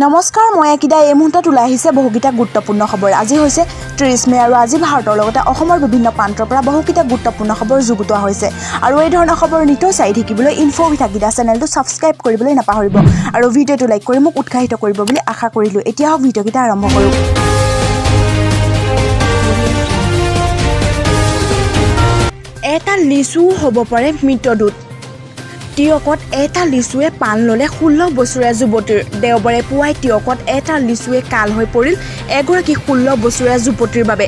নমস্কাৰ, মই আকিদা। এই মুহূৰ্তত ওলাই আহিছে বহুকেইটা গুৰুত্বপূৰ্ণ খবৰ। আজি হৈছে 30 মে আৰু আজি ভাৰতৰ লগতে অসমৰ বিভিন্ন প্ৰান্তৰ পৰা বহুকেইটা গুৰুত্বপূৰ্ণ খবৰ যুগুতোৱা হৈছে। আৰু এই ধৰণৰ খবৰ নিতৌ চাই থাকিবলৈ ইনফো উইথ আকিদা চেনেলটো ছাবস্ক্ৰাইব কৰিবলৈ নাপাহৰিব আৰু ভিডিঅ'টো লাইক কৰি মোক উৎসাহিত কৰিব বুলি আশা কৰিলোঁ। এতিয়া হওক ভিডিঅ'কেইটা আৰম্ভ কৰোঁ। এটা লিচু হ'ব পাৰে মৃতদূত। টিয়কত এটা লিচুৱে পাণ ল'লে 16 বছৰীয়া যুৱতীৰ। দেওবাৰে পুৱাই টিয়কত এটা লিচুৱে কাল হৈ পৰিল এগৰাকী 16 বছৰীয়া যুৱতীৰ বাবে।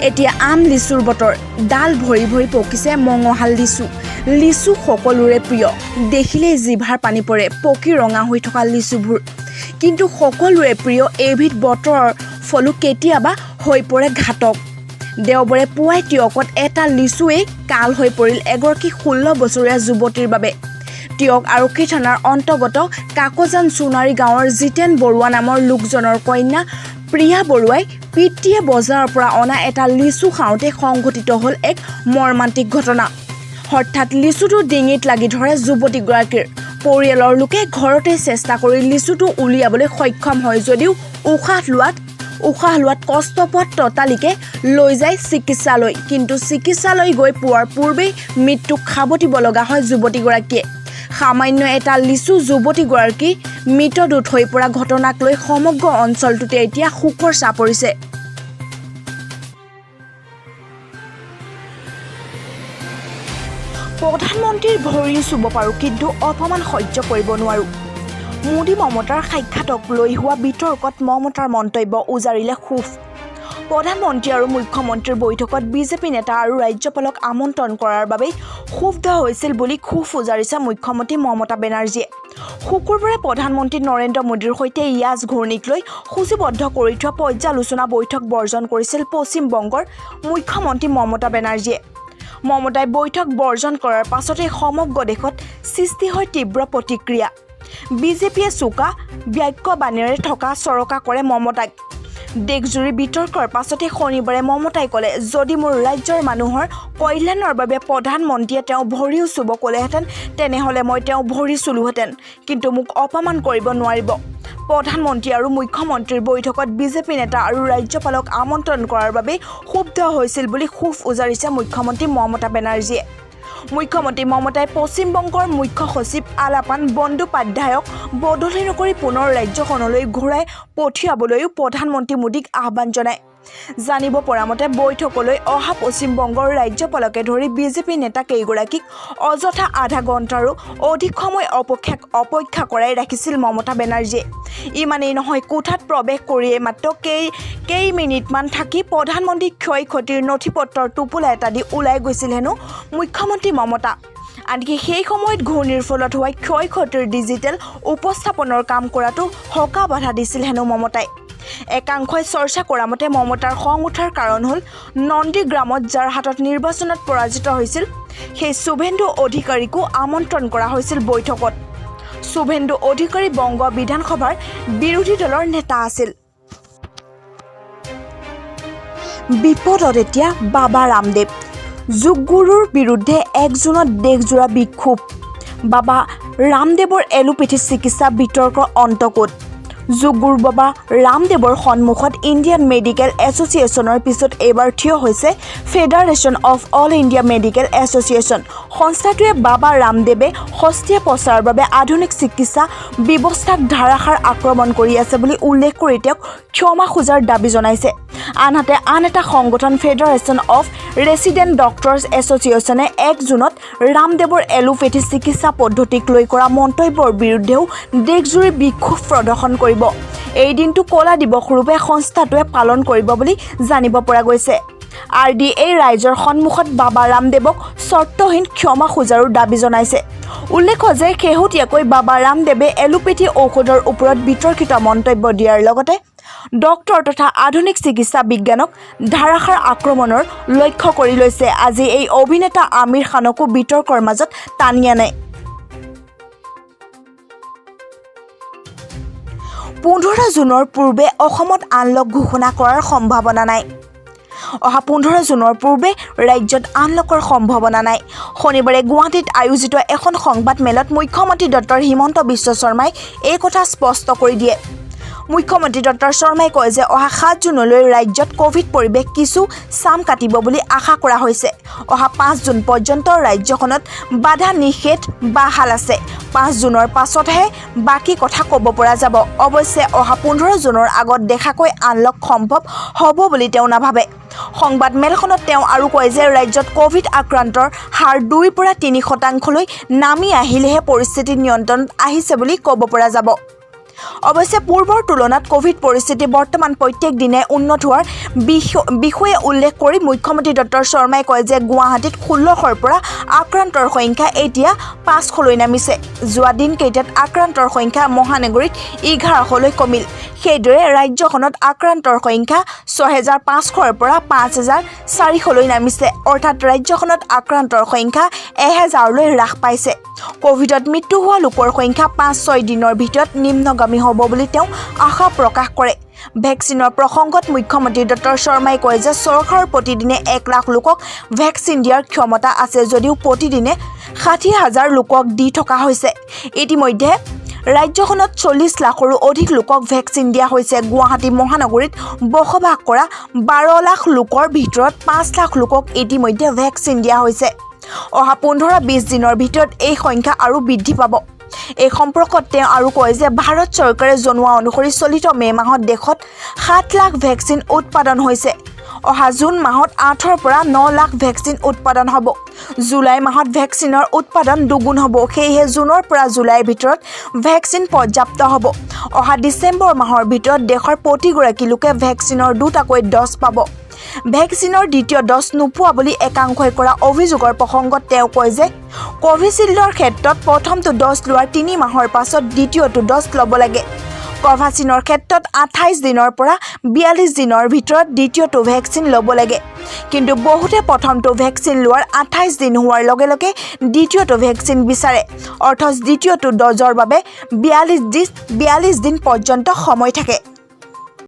এতিয়া আম লিচুৰ বতৰ। ডাল ভৰি ভৰি পকিছে মঙহাল লিচু। লিচু সকলোৰে প্ৰিয়। দেখিলেই জিভাৰ পানী পৰে পকি ৰঙা হৈ থকা লিচুবোৰ। কিন্তু সকলোৰে প্ৰিয় এইবিধ বতৰৰ ফলো কেতিয়াবা হৈ পৰে ঘাতক। দেওবাৰে পুৱাই টিয়কত এটা লিচুৱেই কাল হৈ পৰিল এগৰাকী 16 বছৰীয়া যুৱতীৰ বাবে। টিয়ক আৰক্ষী থানাৰ অন্তৰ্গত কাকজান সোণাৰী গাঁৱৰ জিতেন বৰুৱা নামৰ লোকজনৰ কন্যা প্ৰিয়া বৰুৱাই পিতৃয়ে বজাৰৰ পৰা অনা এটা লিচু খাওঁতে সংঘটিত হ'ল এক মৰ্মান্তিক ঘটনা। হঠাৎ লিচুটো ডিঙিত লাগি ধৰে যুৱতীগৰাকীৰ। পৰিয়ালৰ লোকে ঘৰতে চেষ্টা কৰি লিচুটো উলিয়াবলৈ সক্ষম হয় যদিও উশাহ লোৱাত কষ্ট পোৱাত ততালিকে লৈ যায় চিকিৎসালয়। কিন্তু চিকিৎসালয় গৈ পোৱাৰ পূৰ্বেই মৃত্যুক সাৱটিব লগা হয় যুৱতীগৰাকীয়ে। সামান্য এটা লিচু যুৱতীগৰাকী মৃতদূত হৈ পৰা ঘটনাক লৈ সমগ্ৰ অঞ্চলটোতে এতিয়া শোকৰ ছাঁ পৰিছে। প্ৰধানমন্ত্ৰীৰ ভৰি চুব পাৰোঁ কিন্তু অপমান সহ্য কৰিব নোৱাৰোঁ। মোদী মমতাৰ সাক্ষাতক লৈ হোৱা বিতৰ্কত মমতাৰ মন্তব্য উজাৰিলে ক্ষোভ। প্ৰধানমন্ত্ৰী আৰু মুখ্যমন্ত্ৰীৰ বৈঠকত বিজেপি নেতা আৰু ৰাজ্যপালক আমন্ত্ৰণ কৰাৰ বাবেই ক্ষুব্ধ হৈছিল বুলি ক্ষোভ উজাৰিছে মুখ্যমন্ত্ৰী মমতা বেনাৰ্জীয়ে। শুকুৰবাৰে প্ৰধানমন্ত্ৰী নৰেন্দ্ৰ মোদীৰ সৈতে ইয়াজ ঘূৰ্ণিক লৈ সূচীবদ্ধ কৰি থোৱা পৰ্যালোচনা বৈঠক বৰ্জন কৰিছিল পশ্চিম বংগৰ মুখ্যমন্ত্ৰী মমতা বেনাৰ্জীয়ে। মমতাই বৈঠক বৰ্জন কৰাৰ পাছতে সমগ্ৰ দেশত সৃষ্টি হয় তীব্ৰ প্ৰতিক্ৰিয়া। বিজেপিয়ে চোকা বাক্যবাণীৰে থকা চৰকা কৰে মমতাক। দেশজুৰি বিতৰ্কৰ পাছতে শনিবাৰে মমতাই ক'লে, যদি মোৰ ৰাজ্যৰ মানুহৰ কল্যাণৰ বাবে প্ৰধানমন্ত্ৰীয়ে তেওঁ ভৰিও চুব ক'লেহেঁতেন তেনেহ'লে মই তেওঁ ভৰি চুলোহেঁতেন, কিন্তু মোক অপমান কৰিব নোৱাৰিব। প্ৰধানমন্ত্ৰী আৰু মুখ্যমন্ত্ৰীৰ বৈঠকত বিজেপি নেতা আৰু ৰাজ্যপালক আমন্ত্ৰণ কৰাৰ বাবে ক্ষুব্ধ হৈছিল বুলি ক্ষোভ উজাৰিছে মুখ্যমন্ত্ৰী মমতা বেনাৰ্জীয়ে। মুখ্যমন্ত্ৰী মমতাই পশ্চিম বংগৰ মুখ্য সচিব আলাপান বন্দ্যোপাধ্যায়ক বদলি নকৰি পুনৰ ৰাজ্যখনলৈ ঘূৰাই পঠিয়াবলৈও প্ৰধানমন্ত্ৰী মোদীক আহ্বান জনায়। জানিব পৰা মতে বৈঠকলৈ অহা পশ্চিম বংগৰ ৰাজ্যপালকে ধৰি বিজেপি নেতা কেইগৰাকীক অযথা আধা ঘণ্টাৰো অধিক সময় অপেক্ষা কৰাই ৰাখিছিল মমতা বেনাৰ্জীয়ে। ইমানেই নহয়, কোঠাত প্ৰৱেশ কৰিয়ে মাত্ৰ কেইমিনিটমান থাকি প্ৰধানমন্ত্ৰীক ক্ষয় ক্ষতিৰ নথিপত্ৰৰ টোপোলা এটা দি ওলাই গৈছিল হেনো মুখ্যমন্ত্ৰী মমতা। আনকি সেই সময়ত ঘূৰ্ণিৰ ফলত হোৱা ক্ষয় ক্ষতিৰ ডিজিটেল উপস্থাপনৰ কাম কৰাটো হকা বাধা দিছিল হেনো মমতাই। একাংশই চৰ্চা কৰা মতে মমতাৰ খং উঠাৰ কাৰণ হ'ল নন্দীগ্ৰামত যাৰ হাতত নিৰ্বাচনত পৰাজিত হৈছিল সেই শুভেন্দু অধিকাৰীকো আমন্ত্ৰণ কৰা হৈছিল বৈঠকত। শুভেন্দু অধিকাৰী বংগ বিধানসভাৰ বিৰোধী দলৰ নেতা আছিল। বিপদত এতিয়া বাবা ৰামদেৱ। যোগগুৰুৰ বিৰুদ্ধে 1 জুনত দেশজোৰা বিক্ষোভ। বাবা ৰামদেৱৰ এলোপেথী চিকিৎসা বিতৰ্কৰ অন্ত ক'ত? যোগগুৰু বাবা ৰামদেৱৰ সন্মুখত ইণ্ডিয়ান মেডিকেল এছ'চিয়েশ্যনৰ পিছত এইবাৰ থিয় হৈছে federation of all India medical association. সংস্থাটোৱে বাবা ৰামদেৱে সস্তীয়া প্ৰচাৰৰ বাবে আধুনিক চিকিৎসা ব্যৱস্থাক ধাৰাসাৰ আক্ৰমণ কৰি আছে বুলি উল্লেখ কৰি তেওঁক ক্ষমা খোজাৰ দাবী জনাইছে। আনহাতে আন এটা সংগঠন ফেডাৰেশ্যন অফ ৰেচিডেণ্ট ডক্টৰ্ছ এছ'চিয়েশ্যনে 1 জুনত ৰামদেৱৰ এলোপেথী চিকিৎসা পদ্ধতিক লৈ কৰা মন্তব্যৰ বিৰুদ্ধেও দেশজুৰি বিক্ষোভ প্ৰদৰ্শন কৰিব। এই দিনটো কলা দিৱস ৰূপে সংস্থাটোৱে পালন কৰিব বুলি জানিব পৰা গৈছে। RDA ৰাইজৰ সন্মুখত বাবা ৰামদেৱক চৰ্তহীন ক্ষমা খোজাৰো দাবী জনাইছে। উল্লেখ্য যে শেহতীয়াকৈ বাবা ৰামদেৱে এলোপেথী ঔষধৰ ওপৰত বিতৰ্কিত মন্তব্য দিয়াৰ লগতে ডক্টৰ তথা আধুনিক চিকিৎসা বিজ্ঞানক ধাৰাসাৰ আক্ৰমণৰ লক্ষ্য কৰি লৈছে। আজি এই অভিনেতা আমিৰ খানকো বিতৰ্কৰ মাজত টানি আনে। 15 জুনৰ পূৰ্বে অসমত আনলক ঘোষণা কৰাৰ সম্ভাৱনা নাই। অহা 15 জুনৰ পূৰ্বে ৰাজ্যত আনলকৰ সম্ভাৱনা নাই। শনিবাৰে গুৱাহাটীত আয়োজিত এখন সংবাদ মেলত মুখ্যমন্ত্ৰী ডক্টৰ হিমন্ত বিশ্ব শৰ্মাই এই কথা স্পষ্ট কৰি দিয়ে। মুখ্যমন্ত্ৰী ডক্টৰ শৰ্মাই কয় যে অহা 7 জুনলৈ ৰাজ্যত কোভিড পৰিৱেশ কিছু চাম কাটিব বুলি আশা কৰা হৈছে। অহা 5 জুন পৰ্যন্ত ৰাজ্যখনত বাধা নিষেধ বাহাল আছে। 5 জুনৰ পাছতহে বাকী কথা ক'ব পৰা যাব। অৱশ্যে অহা 15 জুনৰ আগত দেখাকৈ আনলক সম্ভৱ হ'ব বুলি তেওঁ নাভাবে। সংবাদ মেলখনত তেওঁ আৰু কয় যে ৰাজ্যত কোভিড আক্ৰান্তৰ হাৰ 2 পৰা 3% নামি আহিলেহে পৰিস্থিতি নিয়ন্ত্ৰণত আহিছে বুলি ক'ব পৰা যাব। অৱশ্যে পূৰ্বৰ তুলনাত কোভিড পৰিস্থিতি বৰ্তমান প্ৰত্যেক দিনে উন্নত হোৱাৰ বিষয়ে উল্লেখ কৰি মুখ্যমন্ত্ৰী ডক্টৰ শৰ্মাই কয় যে গুৱাহাটীত 1600ৰ পৰা আক্ৰান্তৰ সংখ্যা এতিয়া 500লৈ নামিছে। যোৱা দিনকেইটাত আক্ৰান্তৰ সংখ্যা মহানগৰীত 1100লৈ কমিল। সেইদৰে ৰাজ্যখনত আক্ৰান্তৰ সংখ্যা 6500ৰ পৰা 5400লৈ নামিছে। অৰ্থাৎ ৰাজ্যখনত আক্ৰান্তৰ সংখ্যা 1000লৈ হ্ৰাস পাইছে। কোভিডত মৃত্যু হোৱা লোকৰ সংখ্যা 5-6 দিনৰ ভিতৰত নিম্নগামী হ'ব বুলি তেওঁ আশা প্ৰকাশ কৰে। ভেকচিনৰ প্ৰসংগত মুখ্যমন্ত্ৰী ডক্টৰ শৰ্মাই কয় যে চৰকাৰৰ প্ৰতিদিনে 1 লাখ লোকক ভেকচিন দিয়াৰ ক্ষমতা আছে যদিও প্ৰতিদিনে 60,000 লোকক দি থকা হৈছে। ইতিমধ্যে ৰাজ্যখনত 40 লাখৰো অধিক লোকক ভেকচিন দিয়া হৈছে। গুৱাহাটী মহানগৰীত বসবাস কৰা 12 লাখ লোকৰ ভিতৰত 5 লাখ লোকক ইতিমধ্যে ভেকচিন দিয়া হৈছে। অহা 15-20 দিনৰ ভিতৰত এই সংখ্যা আৰু বৃদ্ধি পাব। এই সম্পৰ্কত তেওঁ আৰু কয় যে ভাৰত চৰকাৰে জনোৱা অনুসৰি চলিত মে' মাহত দেশত 7 লাখ ভেকচিন উৎপাদন হৈছে। অহা জুন মাহত 8ৰ পৰা 9 লাখ ভেকচিন উৎপাদন হ'ব। জুলাই মাহত ভেকচিনৰ উৎপাদন দুগুণ হ'ব। সেয়েহে জুনৰ পৰা জুলাইৰ ভিতৰত ভেকচিন পৰ্যাপ্ত হ'ব। অহা ডিচেম্বৰ মাহৰ ভিতৰত দেশৰ প্ৰতিগৰাকী লোকে ভেকচিনৰ 2টাকৈ ড'জ পাব। ভেকচিনৰ দ্বিতীয় ড'জ নোপোৱা বুলি একাংশই কৰা অভিযোগৰ প্ৰসংগত তেওঁ কয় যে কোভিচিল্ডৰ ক্ষেত্ৰত প্ৰথমটো ড'জ লোৱাৰ 3 মাহৰ পাছত দ্বিতীয়টো ড'জ ল'ব লাগে। কোভাক্সিনৰ ক্ষেত্ৰত 28 দিনৰ পৰা 42 দিনৰ ভিতৰত দ্বিতীয়টো ভেকচিন ল'ব লাগে। কিন্তু বহুতে প্ৰথমটো ভেকচিন লোৱাৰ 28 দিন হোৱাৰ লগে লগে দ্বিতীয়টো ভেকচিন বিচাৰে। অৰ্থাৎ দ্বিতীয়টো ড'জৰ বাবে 42 দিন পৰ্যন্ত সময় থাকে।